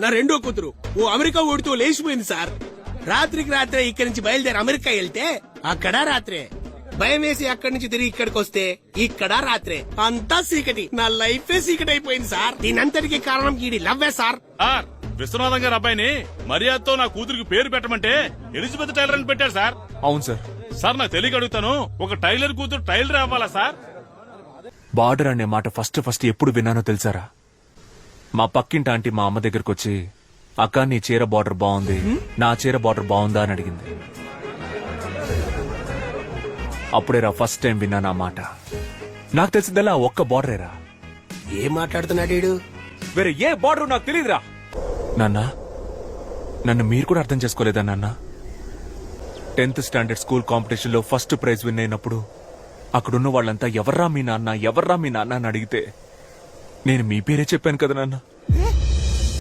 నా రెండో కూతురు ఓ అమెరికా ఓడితో లేచిపోయింది సార్. రాత్రికి రాత్రే ఇక్కడి నుంచి బయలుదేరి అమెరికా వెళ్తే అక్కడ రాత్రే, భయం వేసి అక్కడి నుంచి తిరిగి ఇక్కడికి వస్తే ఇక్కడ రాత్రే, అంతా చీకటి. నా లైఫే చీకటి అయిపోయింది సార్. దీనంతటికి కారణం ఈడి లవ్వే సార్. సార్ విశ్వనాథం గారి అబ్బాయిని మర్యాదతో నా కూతురికి పేరు పెట్టమంటే ఎలిజబెత్ టైలర్ అని పెట్టారు సార్. అవును సార్. సార్ నాకు తెలియక అడుగుతాను, ఒక టైలర్ కూతురు టైలర్ అవ్వాలా సార్? బార్డర్ అనే మాట ఫస్ట్ ఎప్పుడు విన్నానో తెలుసారా? మా పక్కింటి ఆంటీ మా అమ్మ దగ్గరకు వచ్చి, అక్క నీ చీర బార్డర్ బాగుంది, నా చీర బార్డర్ బాగుందా అని అడిగింది. అప్పుడేరా ఫస్ట్ టైం విన్నాను ఆ మాట. నాకు తెలిసిందల్లా ఒక్క బార్డరేరా. ఏం మాట్లాడుతున్నాడు? వేరే ఏ బార్డర్ నాకు తెలియదురా. నాన్న, నన్ను మీరు కూడా అర్థం చేసుకోలేదా నాన్న? 10th స్టాండర్డ్ స్కూల్ కాంపిటీషన్ లో ఫస్ట్ ప్రైజ్ విన్ అయినప్పుడు అక్కడున్న వాళ్ళంతా ఎవర్రా మీ నాన్న, ఎవర్రా మీ నాన్న అని అడిగితే నేను మీ పేరే చెప్పాను కదా నాన్న.